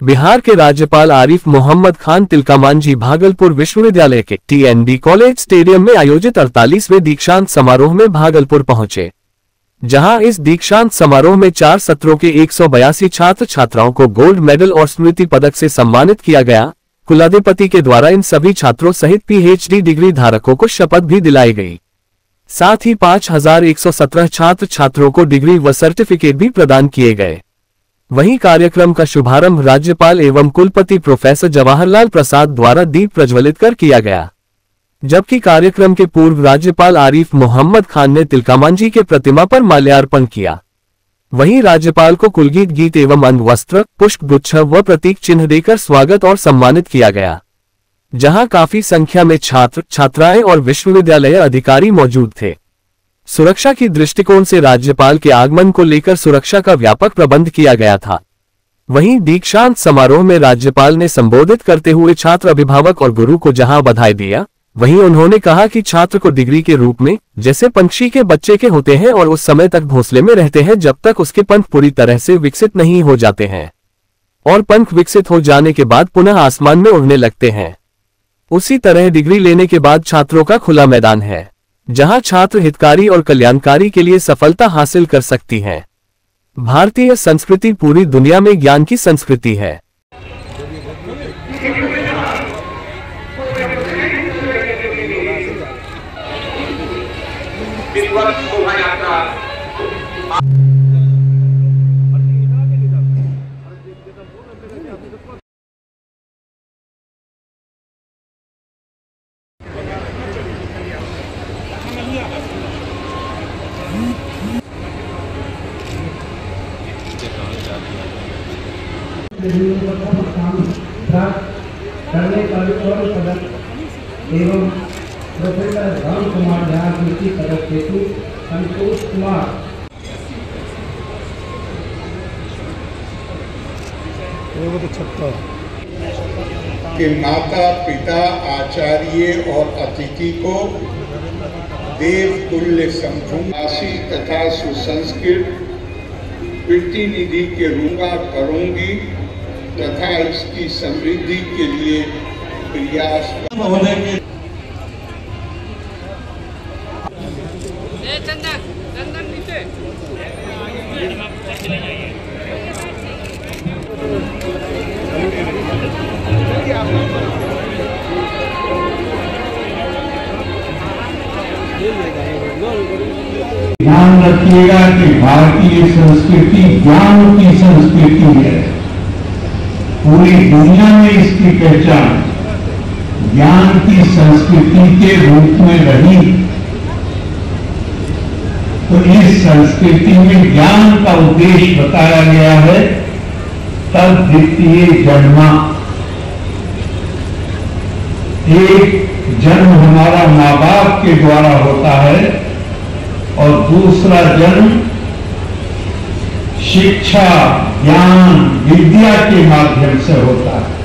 बिहार के राज्यपाल आरिफ मोहम्मद खान तिलकामांझी भागलपुर विश्वविद्यालय के TNB कॉलेज स्टेडियम में आयोजित 48वें दीक्षांत समारोह में भागलपुर पहुंचे, जहां इस दीक्षांत समारोह में 4 सत्रों के 182 छात्र छात्राओं को गोल्ड मेडल और स्मृति पदक से सम्मानित किया गया। कुलाधिपति के द्वारा इन सभी छात्रों सहित PhD डिग्री धारकों को शपथ भी दिलाई गई। साथ ही 5117 छात्र छात्रों को डिग्री व सर्टिफिकेट भी प्रदान किए गए। वहीं कार्यक्रम का शुभारंभ राज्यपाल एवं कुलपति प्रोफेसर जवाहरलाल प्रसाद द्वारा दीप प्रज्वलित कर किया गया, जबकि कार्यक्रम के पूर्व राज्यपाल आरिफ मोहम्मद खान ने तिलकामांझी के प्रतिमा पर माल्यार्पण किया। वहीं राज्यपाल को कुलगीत गीत एवं अंगवस्त्र, पुष्प गुच्छ व प्रतीक चिन्ह देकर स्वागत और सम्मानित किया गया, जहां काफी संख्या में छात्र छात्राएं और विश्वविद्यालय अधिकारी मौजूद थे। सुरक्षा की दृष्टिकोण से राज्यपाल के आगमन को लेकर सुरक्षा का व्यापक प्रबंध किया गया था। वहीं दीक्षांत समारोह में राज्यपाल ने संबोधित करते हुए छात्र, अभिभावक और गुरु को जहां बधाई दिया, वहीं उन्होंने कहा कि छात्र को डिग्री के रूप में जैसे पंछी के बच्चे के होते हैं और उस समय तक घोंसले में रहते हैं जब तक उसके पंख पूरी तरह से विकसित नहीं हो जाते हैं, और पंख विकसित हो जाने के बाद पुनः आसमान में उड़ने लगते हैं। उसी तरह डिग्री लेने के बाद छात्रों का खुला मैदान है, जहां छात्र हितकारी और कल्याणकारी के लिए सफलता हासिल कर सकती हैं। भारतीय संस्कृति पूरी दुनिया में ज्ञान की संस्कृति है। करने का पदक एवं प्रोफेसर राम कुमार झा कृषि पदक हेतु संतोष कुमार के माता पिता आचार्य और अतिथि को देव तुल्य समझूंगा तथा सुसंस्कृत प्रतिनिधि के रूप करूंगी तथा इसकी समृद्धि के लिए प्रयास ध्यान रखिएगा कि भारतीय संस्कृति ज्ञान की संस्कृति है। पूरी दुनिया में इसकी पहचान ज्ञान की संस्कृति के रूप में रही, तो इस संस्कृति में ज्ञान का उद्देश्य बताया गया है। तद द्वितीय जन्मा, एक जन्म हमारा माँ बाप के द्वारा होता है और दूसरा जन्म शिक्षा, ज्ञान, विद्या के माध्यम से होता है।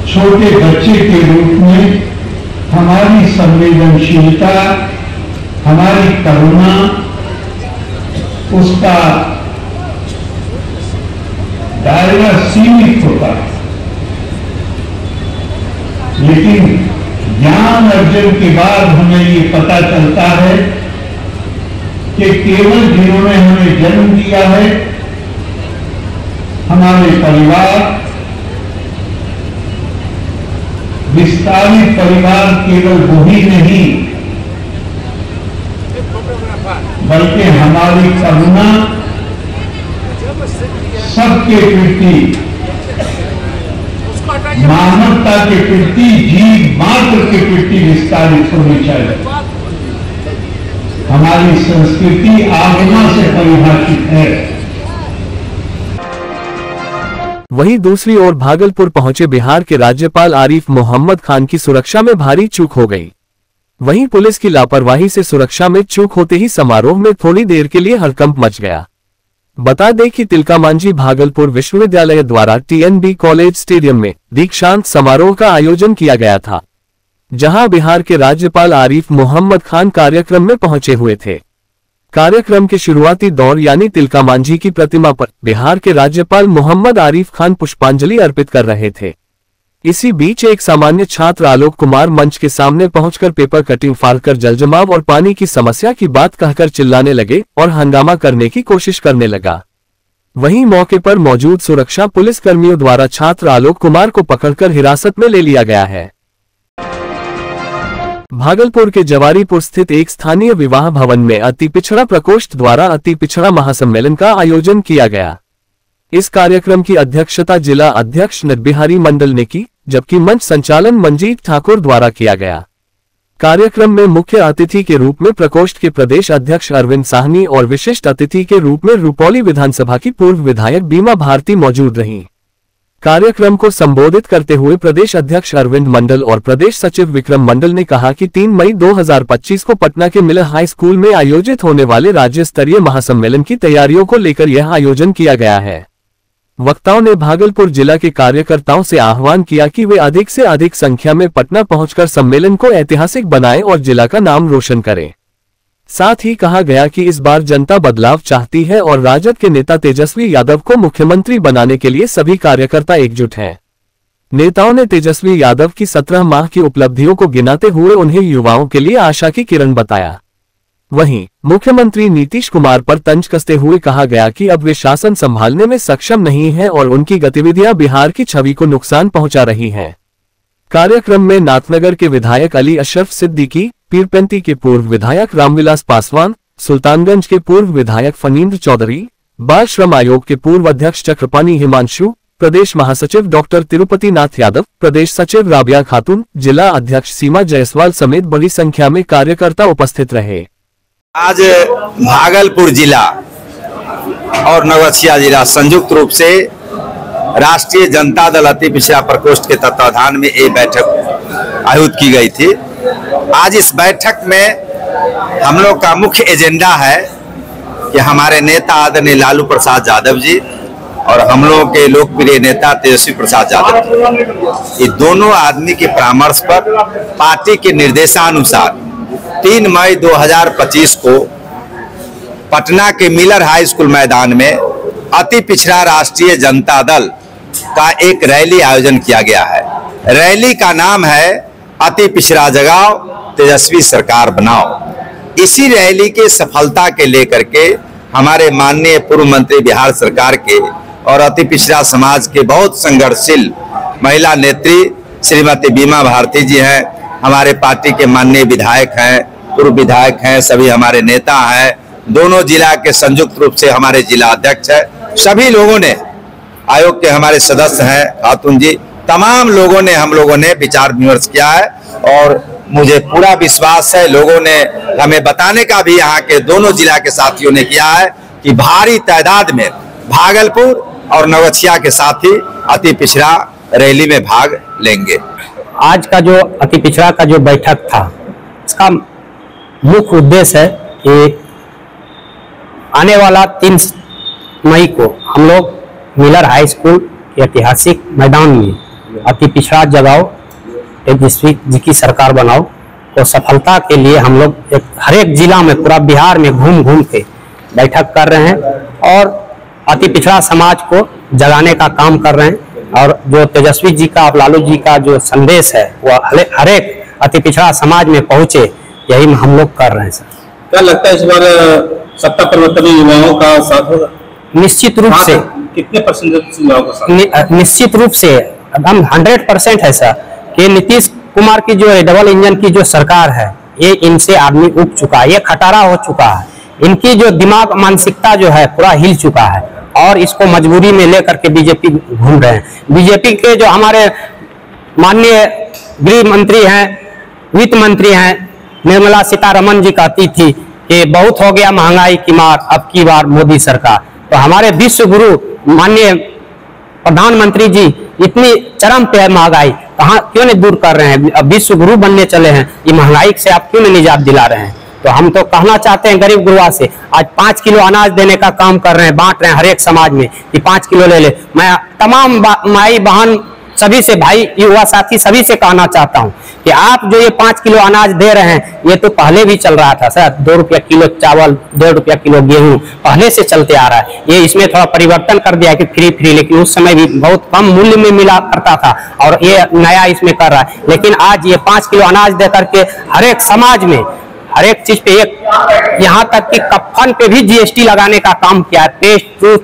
छोटे बच्चे के रूप में हमारी संवेदनशीलता, हमारी करुणा, उसका दायरा सीमित होता है, लेकिन ज्ञान अर्जन के बाद हमें ये पता चलता है कि केवल जिन्होंने हमें जन्म दिया है, हमारे परिवार, विस्तारित परिवार, केवल वही नहीं बल्कि हमारी करुणा सबके प्रति, मानवता के प्रति, जीव मात्र के प्रति विस्तारित होनी चाहिए। हमारी संस्कृति आगमा से परिभाषित है। वहीं दूसरी ओर भागलपुर पहुंचे बिहार के राज्यपाल आरिफ मोहम्मद खान की सुरक्षा में भारी चूक हो गई। वहीं पुलिस की लापरवाही से सुरक्षा में चूक होते ही समारोह में थोड़ी देर के लिए हड़कंप मच गया। बता दें कि तिलकामांझी भागलपुर विश्वविद्यालय द्वारा TNB कॉलेज स्टेडियम में दीक्षांत समारोह का आयोजन किया गया था, जहां बिहार के राज्यपाल आरिफ मोहम्मद खान कार्यक्रम में पहुंचे हुए थे। कार्यक्रम के शुरुआती दौर यानी तिलका मांझी की प्रतिमा पर बिहार के राज्यपाल मोहम्मद आरिफ खान पुष्पांजलि अर्पित कर रहे थे। इसी बीच एक सामान्य छात्र आलोक कुमार मंच के सामने पहुंचकर पेपर कटिंग फाड़कर जलजमाव और पानी की समस्या की बात कहकर चिल्लाने लगे और हंगामा करने की कोशिश करने लगा। वहीं मौके पर मौजूद सुरक्षा पुलिस कर्मियों द्वारा छात्र आलोक कुमार को पकड़कर हिरासत में ले लिया गया है। भागलपुर के जवारीपुर स्थित एक स्थानीय विवाह भवन में अति पिछड़ा प्रकोष्ठ द्वारा अति पिछड़ा महासम्मेलन का आयोजन किया गया। इस कार्यक्रम की अध्यक्षता जिला अध्यक्ष नरबिहारी मंडल ने की, जबकि मंच संचालन मंजीत ठाकुर द्वारा किया गया। कार्यक्रम में मुख्य अतिथि के रूप में प्रकोष्ठ के प्रदेश अध्यक्ष अरविंद साहनी और विशिष्ट अतिथि के रूप में रुपौली विधानसभा की पूर्व विधायक बीमा भारती मौजूद रहीं। कार्यक्रम को संबोधित करते हुए प्रदेश अध्यक्ष अरविंद मंडल और प्रदेश सचिव विक्रम मंडल ने कहा कि 3 मई 2025 को पटना के मिलर हाई स्कूल में आयोजित होने वाले राज्य स्तरीय महासम्मेलन की तैयारियों को लेकर यह आयोजन किया गया है। वक्ताओं ने भागलपुर जिला के कार्यकर्ताओं से आह्वान किया कि वे अधिक से अधिक संख्या में पटना पहुंचकर सम्मेलन को ऐतिहासिक बनाएं और जिला का नाम रोशन करें। साथ ही कहा गया कि इस बार जनता बदलाव चाहती है और राजद के नेता तेजस्वी यादव को मुख्यमंत्री बनाने के लिए सभी कार्यकर्ता एकजुट हैं। नेताओं ने तेजस्वी यादव की 17 माह की उपलब्धियों को गिनाते हुए उन्हें युवाओं के लिए आशा की किरण बताया। वहीं मुख्यमंत्री नीतीश कुमार पर तंज कसते हुए कहा गया कि अब वे शासन संभालने में सक्षम नहीं हैं और उनकी गतिविधियां बिहार की छवि को नुकसान पहुंचा रही हैं। कार्यक्रम में नाथनगर के विधायक अली अशरफ सिद्दीकी, पीरपेंती के पूर्व विधायक रामविलास पासवान, सुल्तानगंज के पूर्व विधायक फनींद्र चौधरी, बाल श्रम आयोग के पूर्व अध्यक्ष चक्रपाणी हिमांशु, प्रदेश महासचिव डॉक्टर तिरुपति नाथ यादव, प्रदेश सचिव राबिया खातून, जिला अध्यक्ष सीमा जायसवाल समेत बड़ी संख्या में कार्यकर्ता उपस्थित रहे। आज भागलपुर जिला और नवगछिया जिला संयुक्त रूप से राष्ट्रीय जनता दल अति पिछड़ा प्रकोष्ठ के तत्वाधान में एक बैठक आयोजित की गई थी। आज इस बैठक में हम लोग का मुख्य एजेंडा है कि हमारे नेता आदरणीय लालू प्रसाद यादव जी और हम लोगों के लोकप्रिय नेता तेजस्वी प्रसाद यादव, ये दोनों आदमी के परामर्श पर पार्टी के निर्देशानुसार 3 मई 2025 को पटना के मिलर हाई स्कूल मैदान में अति पिछड़ा राष्ट्रीय जनता दल का एक रैली आयोजन किया गया है। रैली का नाम है अति पिछड़ा जगाओ, तेजस्वी सरकार बनाओ। इसी रैली के सफलता के लेकर के हमारे माननीय पूर्व मंत्री बिहार सरकार के और अति पिछड़ा समाज के बहुत संघर्षशील महिला नेत्री श्रीमती बीमा भारती जी हैं, हमारे पार्टी के माननीय विधायक हैं, पूर्व विधायक हैं, सभी हमारे नेता हैं, दोनों जिला के संयुक्त रूप से हमारे जिला अध्यक्ष हैं, सभी लोगों ने, आयोग के हमारे सदस्य हैं खातून जी, तमाम लोगों ने, हम लोगों ने विचार विमर्श किया है और मुझे पूरा विश्वास है लोगों ने हमें बताने का भी यहाँ के दोनों जिला के साथियों ने किया है कि भारी तादाद में भागलपुर और नवगछिया के साथी अति पिछड़ा रैली में भाग लेंगे। आज का जो अति पिछड़ा का जो बैठक था, इसका मुख्य उद्देश्य है कि आने वाला 3 मई को हम लोग मिलर हाई स्कूल के ऐतिहासिक मैदान में अति पिछड़ा जगाओ, तेजस्वी जी की सरकार बनाओ, तो सफलता के लिए हम लोग हर एक जिला में पूरा बिहार में घूम घूम के बैठक कर रहे हैं और अति पिछड़ा समाज को जगाने का काम कर रहे हैं। और जो तेजस्वी जी का और लालू जी का जो संदेश है वो हर एक अति पिछड़ा समाज में पहुंचे, यही हम लोग कर रहे हैं। सर, क्या लगता है इस बार सत्ता परिवर्तन में युवाओं का साथ होगा? निश्चित रूप से। कितने % युवाओं का साथ? निश्चित रूप से एकदम 100% है सर कि नीतीश कुमार की जो डबल इंजन की जो सरकार है, ये इनसे आदमी उब चुका है, ये खटारा हो चुका है, इनकी जो दिमाग मानसिकता जो है पूरा हिल चुका है और इसको मजबूरी में लेकर के बीजेपी घूम रहे हैं। बीजेपी के जो हमारे माननीय गृह मंत्री हैं, वित्त मंत्री हैं, निर्मला सीतारमण जी कहती थी कि बहुत हो गया महंगाई की मार, अब की बार मोदी सरकार। तो हमारे विश्व गुरु माननीय प्रधानमंत्री जी इतनी चरम पे है महंगाई, कहाँ क्यों नहीं दूर कर रहे हैं? अब विश्व गुरु बनने चले हैं, ये महंगाई से आप क्यों नहीं निजात दिला रहे हैं? तो हम तो कहना चाहते हैं गरीब गुरुआ से, आज 5 किलो अनाज देने का काम कर रहे हैं, बांट रहे हैं हर एक समाज में कि 5 किलो ले ले। मैं तमाम माई बहन सभी से, भाई युवा साथी सभी से कहना चाहता हूं कि आप जो ये 5 किलो अनाज दे रहे हैं, ये तो पहले भी चल रहा था सर। 2 रुपया किलो चावल, 1.5 रुपया किलो गेहूं पहले से चलते आ रहा है। ये इसमें थोड़ा परिवर्तन कर दिया कि फ्री, लेकिन उस समय भी बहुत कम मूल्य में मिला करता था, और ये नया इसमें कर रहा है। लेकिन आज ये 5 किलो अनाज दे करके हर एक समाज में हर एक चीज पे, एक यहाँ तक कि कफन पे भी जीएसटी लगाने का काम किया है। पेस्ट, दूध,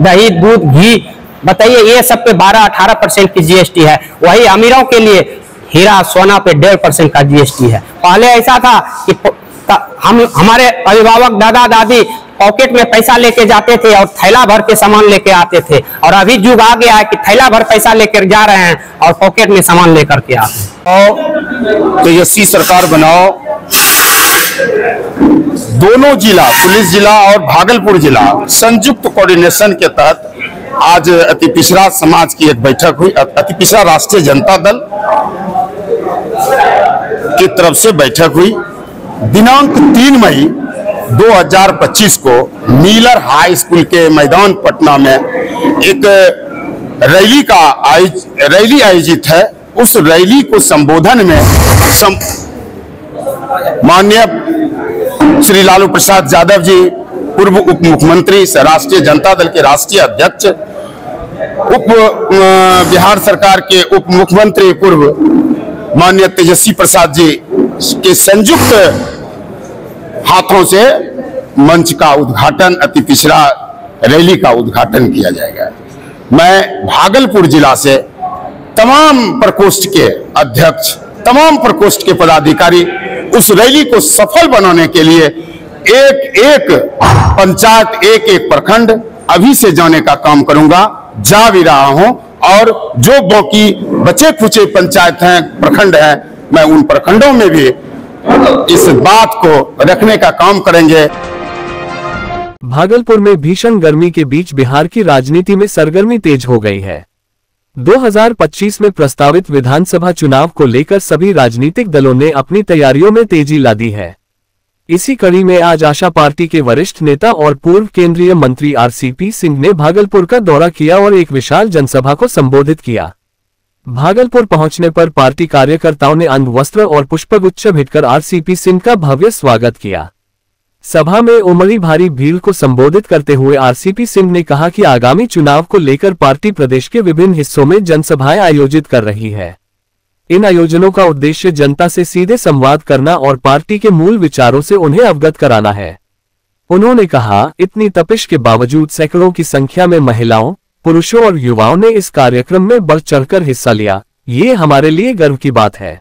दही, दूध, घी, बताइए ये सब पे 12-18% की जीएसटी है। वही अमीरों के लिए हीरा सोना पे 1.5% का जीएसटी है। पहले ऐसा था कि हमारे अभिभावक दादा दादी पॉकेट में पैसा लेके जाते थे और थैला भर के सामान लेके आते थे, और अभी युग आ गया है कि थैला भर पैसा लेकर जा रहे हैं और पॉकेट में सामान लेकर के आते हैं। तेजस्वी सरकार बनाओ, दोनों जिला, पुलिस जिला और भागलपुर जिला संयुक्त कोऑर्डिनेशन के तहत आज अति पिछड़ा समाज की एक बैठक हुई। अति पिछड़ा राष्ट्रीय जनता दल की तरफ से बैठक हुई। दिनांक 3 मई 2025 को नीलर हाई स्कूल के मैदान पटना में एक रैली आयोजित है। उस रैली को संबोधन में माननीय श्री लालू प्रसाद यादव जी, पूर्व उप मुख्यमंत्री, राष्ट्रीय जनता दल के राष्ट्रीय अध्यक्ष, बिहार सरकार के उप मुख्यमंत्री पूर्व माननीय तेजस्वी प्रसाद जी के संयुक्त हाथों से मंच का उद्घाटन, अति पिछड़ा रैली का उद्घाटन किया जाएगा। मैं भागलपुर जिला से तमाम प्रकोष्ठ के अध्यक्ष, तमाम प्रकोष्ठ के पदाधिकारी उस रैली को सफल बनाने के लिए एक एक पंचायत, एक एक प्रखंड अभी से जाने का काम करूंगा, जा भी रहा हूं। और जो बाकी बचे खुचे पंचायत हैं, प्रखंड हैं, मैं उन प्रखंडों में भी इस बात को रखने का काम करेंगे। भागलपुर में भीषण गर्मी के बीच बिहार की राजनीति में सरगर्मी तेज हो गई है। 2025 में प्रस्तावित विधानसभा चुनाव को लेकर सभी राजनीतिक दलों ने अपनी तैयारियों में तेजी ला दी है। इसी कड़ी में आज आशा पार्टी के वरिष्ठ नेता और पूर्व केंद्रीय मंत्री आरसीपी सिंह ने भागलपुर का दौरा किया और एक विशाल जनसभा को संबोधित किया। भागलपुर पहुंचने पर पार्टी कार्यकर्ताओं ने अंगवस्त्र और पुष्पगुच्छ भेंटकर आरसीपी सिंह का भव्य स्वागत किया। सभा में उमड़ी भारी भीड़ को संबोधित करते हुए आरसीपी सिंह ने कहा कि आगामी चुनाव को लेकर पार्टी प्रदेश के विभिन्न हिस्सों में जनसभाएं आयोजित कर रही है। इन आयोजनों का उद्देश्य जनता से सीधे संवाद करना और पार्टी के मूल विचारों से उन्हें अवगत कराना है। उन्होंने कहा, इतनी तपिश के बावजूद सैकड़ों की संख्या में महिलाओं, पुरुषों और युवाओं ने इस कार्यक्रम में बढ़ चढ़कर हिस्सा लिया। ये हमारे लिए गर्व की बात है।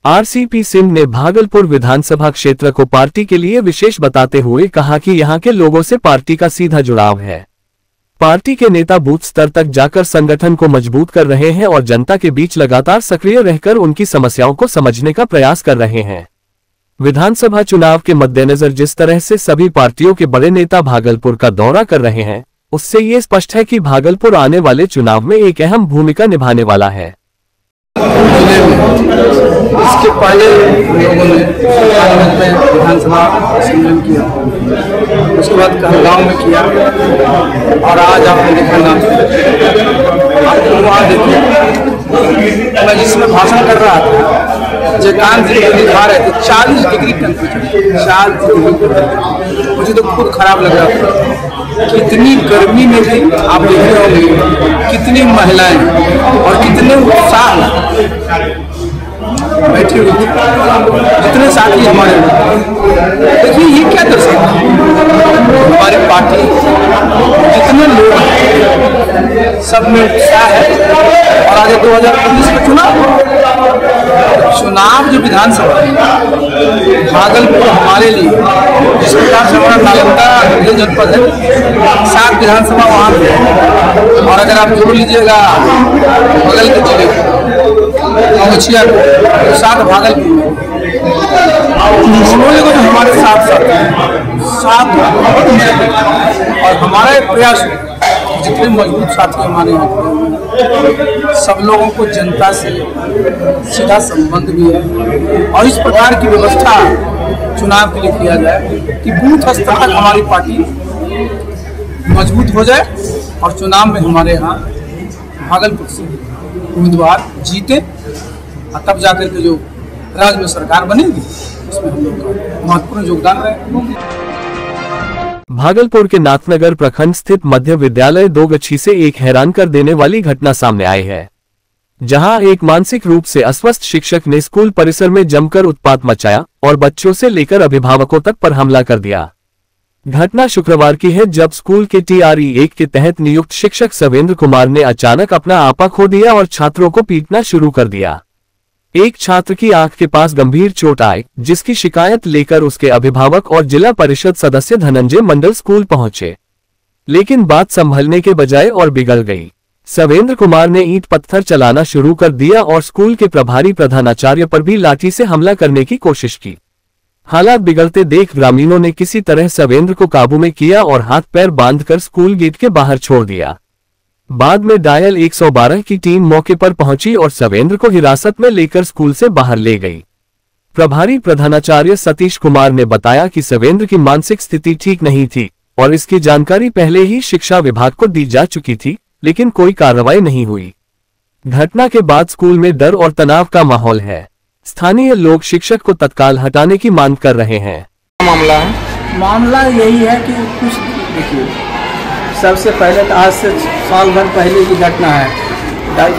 आरसीपी सिंह ने भागलपुर विधानसभा क्षेत्र को पार्टी के लिए विशेष बताते हुए कहा कि यहां के लोगों से पार्टी का सीधा जुड़ाव है। पार्टी के नेता बूथ स्तर तक जाकर संगठन को मजबूत कर रहे हैं और जनता के बीच लगातार सक्रिय रहकर उनकी समस्याओं को समझने का प्रयास कर रहे हैं। विधानसभा चुनाव के मद्देनजर जिस तरह से सभी पार्टियों के बड़े नेता भागलपुर का दौरा कर रहे हैं, उससे ये स्पष्ट है कि भागलपुर आने वाले चुनाव में एक अहम भूमिका निभाने वाला है। इसके पहले लोगों ने विधानसभा सम्मेलन किया, उसके बाद कहलगांव में किया, और आज आपने देखा नाम आपको वहाँ देखिए मैं जिसमें भाषण कर रहा था, जयकांत जी दिखा रहे थे 40 डिग्री टेम्परेचर, 40 डिग्री। मुझे तो खुद खराब लग रहा था कि इतनी गर्मी में भी आप देख रहे होंगे कितनी महिलाएं और कितने उत्साह बैठे हुए थे, जितने साथी हमारे। देखिए ये क्या दर्शाता है, हमारी पार्टी जितने लोग हैं सब में उत्साह है। और आगे 2019 में चुनाव जो विधानसभा है भागलपुर हमारे लिए, जिस प्रकार से हमारा नालंदा जनपद है, 7 विधानसभा वहाँ पे है, और अगर आप जोड़ लीजिएगा बगल के जिले मछिया को 7 भागलपुर में, उन्होंने को हमारे साथ और हमारा एक प्रयास जितने मजबूत साथी हमारे यहाँ सब लोगों को जनता से सीधा संबंध भी है, और इस प्रकार की व्यवस्था चुनाव के लिए किया जाए कि बूथ स्तर तक हमारी पार्टी मजबूत हो जाए और चुनाव में हमारे यहाँ भागलपुर से उम्मीदवार जीते और तब जाकर के जो राज्य में सरकार बनेगी उसमें हम लोग का महत्वपूर्ण योगदान रहेगा। भागलपुर के नाथनगर प्रखंड स्थित मध्य विद्यालय दोगच्छी से एक हैरान कर देने वाली घटना सामने आई है, जहां एक मानसिक रूप से अस्वस्थ शिक्षक ने स्कूल परिसर में जमकर उत्पात मचाया और बच्चों से लेकर अभिभावकों तक पर हमला कर दिया। घटना शुक्रवार की है, जब स्कूल के TRE 1 के तहत नियुक्त शिक्षक सवेंद्र कुमार ने अचानक अपना आपा खो दिया और छात्रों को पीटना शुरू कर दिया। एक छात्र की आंख के पास गंभीर चोट आई, जिसकी शिकायत लेकर उसके अभिभावक और जिला परिषद सदस्य धनंजय मंडल स्कूल पहुंचे, लेकिन बात संभलने के बजाय और बिगड़ गई। सवेंद्र कुमार ने ईंट पत्थर चलाना शुरू कर दिया और स्कूल के प्रभारी प्रधानाचार्य पर भी लाठी से हमला करने की कोशिश की। हालात बिगड़ते देख ग्रामीणों ने किसी तरह सवेंद्र को काबू में किया और हाथ पैर बांधकर स्कूल गेट के बाहर छोड़ दिया। बाद में डायल 112 की टीम मौके पर पहुंची और सवेंद्र को हिरासत में लेकर स्कूल से बाहर ले गई। प्रभारी प्रधानाचार्य सतीश कुमार ने बताया कि सवेंद्र की मानसिक स्थिति ठीक नहीं थी और इसकी जानकारी पहले ही शिक्षा विभाग को दी जा चुकी थी, लेकिन कोई कार्रवाई नहीं हुई। घटना के बाद स्कूल में डर और तनाव का माहौल है। स्थानीय लोग शिक्षक को तत्काल हटाने की मांग कर रहे हैं। मामला यही है कि कुछ देखिए, सबसे पहले तो आज से साल भर पहले की घटना है।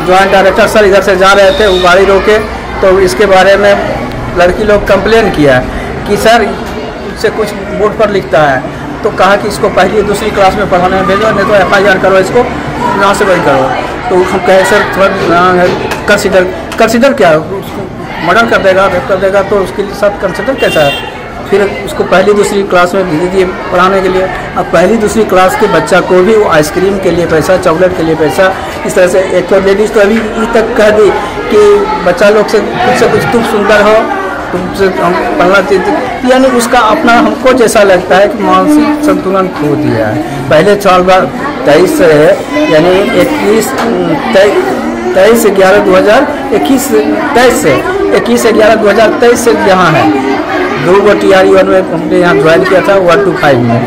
ज्वाइंट डायरेक्टर सर इधर से जा रहे थे, वो गाड़ी रोके तो इसके बारे में लड़की लोग कंप्लेन किया कि सर इससे कुछ बोर्ड पर लिखता है, तो कहा कि इसको पहली दूसरी क्लास में पढ़ाने में भेजो, नहीं तो FIR करो, इसको यहाँ से वही करो। तो हम कहे सर थोड़ा कंसिडर क्या, मर्डर कर देगा, रेप कर देगा, तो उसके साथ कंसिडर कैसा है। फिर उसको पहली दूसरी क्लास में भेज दिए पढ़ाने के लिए। अब पहली दूसरी क्लास के बच्चा को भी वो आइसक्रीम के लिए पैसा, चॉकलेट के लिए पैसा, इस तरह से। एक तो लेडीज़ तो अभी तक कह दी कि बच्चा लोग से कुछ तुम सुंदर हो, तुमसे हम पढ़ना चाहिए, यानी उसका अपना हमको जैसा लगता है कि मानसिक संतुलन खो दिया है। पहले साल बार 23 से है, यानी 21/11/2023 से यहाँ है। 2 गो TRE 1 में हमने यहाँ ज्वाइन किया था 1 to 5 में,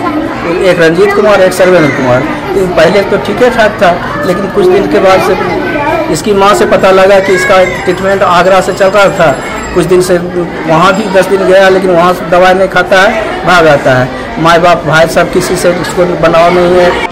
एक रंजीत कुमार, एक सर्वेंद्र कुमार। पहले तो ठीक ठाक था, लेकिन कुछ दिन के बाद से इसकी माँ से पता लगा कि इसका ट्रीटमेंट आगरा से चल रहा था। कुछ दिन से वहाँ भी 10 दिन गया, लेकिन वहाँ से दवाई नहीं खाता है, भाग आता है। माँ बाप भाई सब किसी से इसको बनाव नहीं है।